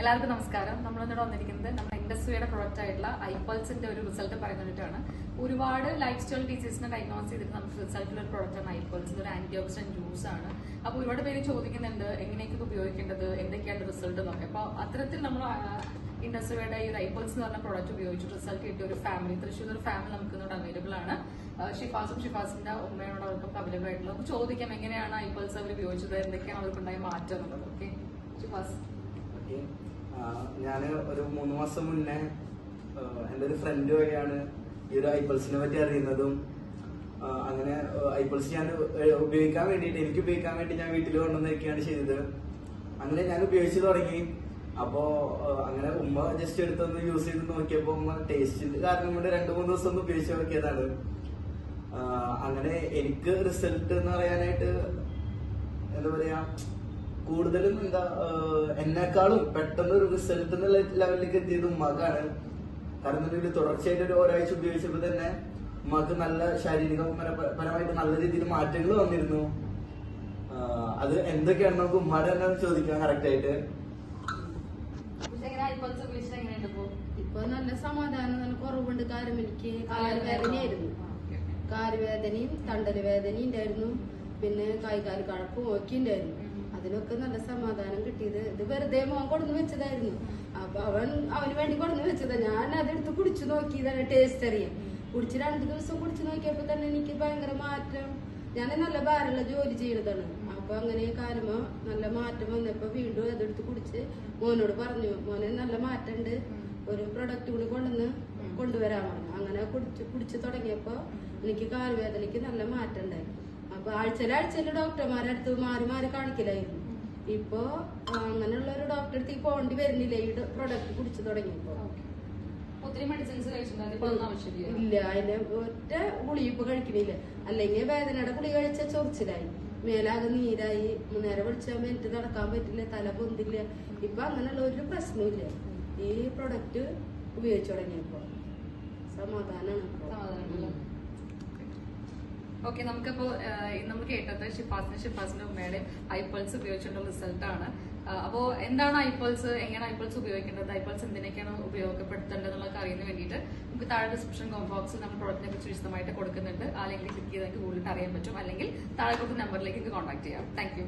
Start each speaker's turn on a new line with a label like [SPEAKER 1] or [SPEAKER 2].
[SPEAKER 1] എല്ലാവർക്കും നമസ്കാരം. നമ്മളിവിടെ വന്നിരിക്കുന്നത് നമ്മുടെ ഇൻഡസ്ട്രിയുടെ പ്രൊഡക്റ്റ് ആയിട്ടുള്ള ഐപൾസിന്റെ ഒരു റിസൾട്ട് പറയാൻ വേണ്ടിയിട്ടാണ്. ഒരുപാട് ലൈഫ് സ്റ്റൈൽ ഡിസീസിനെ ഡയഗ്നോസ് ചെയ്തിട്ട് നമുക്ക് റിസൾട്ടുള്ള ഒരു പ്രൊഡക്റ്റ് ആണ് ഐപൾസ്. ഒരു ആന്റി ഓക്സിഡന്റ് ജ്യൂസ് ആണ്. അപ്പോൾ ഒരുപാട് പേര് ചോദിക്കുന്നുണ്ട് എങ്ങനെയൊക്കെ ഇത് ഉപയോഗിക്കേണ്ടത്, എന്തൊക്കെയാണ് റിസൾട്ട് എന്നൊക്കെ. അപ്പോൾ അത്തരത്തിൽ നമ്മൾ ഇൻഡസ്ട്രിയുടെ ഈ ഐപൾസ് എന്ന് പറഞ്ഞ പ്രൊഡക്റ്റ് ഉപയോഗിച്ച് റിസൾട്ട് കിട്ടിയ ഒരു ഫാമിലി, തൃശ്ശൂർ ഒരു ഫാമിലി നമുക്ക് ഇന്നോട് അവൈലബിൾ ആണ്. ഷിഫാസിന്റെ ഉമ്മയോട് അവർക്കൊക്കെ അവൈലബിൾ ആയിട്ടുള്ളത്. നമുക്ക് ചോദിക്കാം എങ്ങനെയാണ് ഐപൾസ് അവർ ഉപയോഗിച്ചത്, എന്തൊക്കെയാണ് അവർക്കുണ്ടായ മാറ്റം എന്നുള്ളത്. ഓക്കെ ഷിഫാസ്.
[SPEAKER 2] ഞാൻ ഒരു 3 മാസം മുന്നേ എൻ്റെ ഒരു ഫ്രണ്ട് വഴിയാണ് ഈ ഒരു ഐപൾസിനെ പറ്റി അറിയുന്നതും. അങ്ങനെ ഐപൾസ് ഞാൻ ഉപയോഗിക്കാൻ വേണ്ടി ഞാൻ വീട്ടിൽ കൊണ്ടുവന്നൊക്കെയാണ് ചെയ്തത്. അങ്ങനെ ഞാൻ ഉപയോഗിച്ച് തുടങ്ങി. അപ്പോ അങ്ങനെ ഉമ്മ ജസ്റ്റ് എടുത്തൊന്ന് യൂസ് ചെയ്ത് നോക്കിയപ്പോ ഉമ്മ ടേസ്റ്റിന്റെ കാരണം കൊണ്ട് 2-3 ദിവസം ഒന്ന് ഉപയോഗിച്ച് നോക്കിയതാണ്. അങ്ങനെ എനിക്ക് റിസൾട്ട് എന്ന് പറയാനായിട്ട് എന്താ പറയാ, കൂടുതലും എന്നെക്കാളും പെട്ടെന്ന് ഒരു റിസൾട്ട് എന്നുള്ള ലെവലിലേക്ക് എത്തിയത് ഉമ്മാക്കാണ്. കാരണം തുടർച്ചയായിട്ട് ഒരു ഒരാഴ്ച ഉപയോഗിച്ചപ്പോൾ തന്നെ ഉമ്മാക്ക് നല്ല ശാരീരികപരമായിട്ട് നല്ല രീതിയിൽ മാറ്റങ്ങൾ വന്നിരുന്നു. അത് എന്തൊക്കെയാണ് നമുക്ക് ഉമ്മാടെ തന്നെ ചോദിക്കാം കറക്റ്റ് ആയിട്ട്.
[SPEAKER 3] ഇപ്പൊ നല്ല സമാധാനം, നല്ല കുറവുണ്ട്. കാരണം എനിക്ക് കാലുവേദനയായിരുന്നു, കാലുവേദനയും തണ്ടല് വേദനയും ഉണ്ടായിരുന്നു, പിന്നെ കൈകാല് കഴപ്പും ഒക്കെ ഉണ്ടായിരുന്നു. അതിനൊക്കെ നല്ല സമാധാനം കിട്ടിയത്. ഇത് വെറുതെ മോൻ കൊടുന്ന് വെച്ചതായിരുന്നു. അപ്പൊ അവന് വേണ്ടി കൊടുന്ന് വെച്ചതാ. ഞാൻ അതെടുത്ത് കുടിച്ചു നോക്കിയതാണ്, ടേസ്റ്റ് അറിയാം. കുടിച്ച് 2 ദിവസം കുടിച്ചു നോക്കിയപ്പോ തന്നെ എനിക്ക് ഭയങ്കര മാറ്റം. ഞാൻ നല്ല ഭാരമുള്ള ജോലി ചെയ്തതാണ്. അപ്പൊ അങ്ങനെ കാലുമോ നല്ല മാറ്റം വന്നപ്പോ വീണ്ടും അതെടുത്ത് കുടിച്ച് മോനോട് പറഞ്ഞു, മോനെ നല്ല മാറ്റമുണ്ട്, ഒരു പ്രൊഡക്റ്റ് കൂടി കൊണ്ടുവരാൻ പറഞ്ഞു. അങ്ങനെ കുടിച്ചു തുടങ്ങിയപ്പോ എനിക്ക് കാലുവേദനയ്ക്ക് നല്ല മാറ്റം ഉണ്ടായി. അപ്പൊ ആഴ്ചയിൽ ഡോക്ടർമാരെ അടുത്ത് മാറി കാണിക്കലായിരുന്നു. ഇപ്പൊ അങ്ങനെയുള്ള ഒരു ഡോക്ടറെ അടുത്തേക്ക് പോകേണ്ടി വരുന്നില്ല ഈ പ്രൊഡക്റ്റ് കുടിച്ചു തുടങ്ങിയപ്പോ. ഇല്ല, അതിന്റെ ഒറ്റ ഗുളിക ഇപ്പൊ കഴിക്കണില്ല. അല്ലെങ്കിൽ വേദനയുടെ ഗുളിക കഴിച്ച ചൊറിച്ചിലായി, മേലാകെ നീരായി, നേരെ വിളിച്ചാൽ എനിക്ക് നടക്കാൻ പറ്റില്ല, തല പൊന്തില്ല. ഇപ്പൊ അങ്ങനെയുള്ള ഒരു പ്രശ്നമില്ല ഈ പ്രൊഡക്റ്റ് ഉപയോഗിച്ചു തുടങ്ങിയപ്പോ. സമാധാനമാണ്.
[SPEAKER 1] ഓക്കെ, നമുക്കപ്പോ നമ്മൾ കേട്ടത് ഷിഫാസിന്റെ ഉമ്മയുടെ ഐപൾസ് ഉപയോഗിച്ചിട്ടുള്ള റിസൾട്ട് ആണ്. അപ്പോ എന്താണ് ഐപൾസ്, എങ്ങനെ ഐപൾസ് ഉപയോഗിക്കേണ്ടത്, ഐപൾസ് എന്തിനൊക്കെയാണ് ഉപയോഗപ്പെടുത്തേണ്ടത് എന്നുള്ളതൊക്കെ അറിയാൻ വേണ്ടിയിട്ട് നമുക്ക് താഴെ ഡിസ്ക്രിപ്ഷൻ ബോക്സിൽ നമ്മൾ പ്രൊഡക്റ്റിനെ കുറിച്ച് വിശദമായിട്ട് കൊടുക്കുന്നുണ്ട്. ആ ലിങ്കിൽ ക്ലിക്ക് ചെയ്ത് കൂടുതൽ അറിയാൻ പറ്റും. അല്ലെങ്കിൽ താഴെ കൊടുത്ത നമ്പറിലേക്ക് കോൺടാക്ട് ചെയ്യാം. Thank you.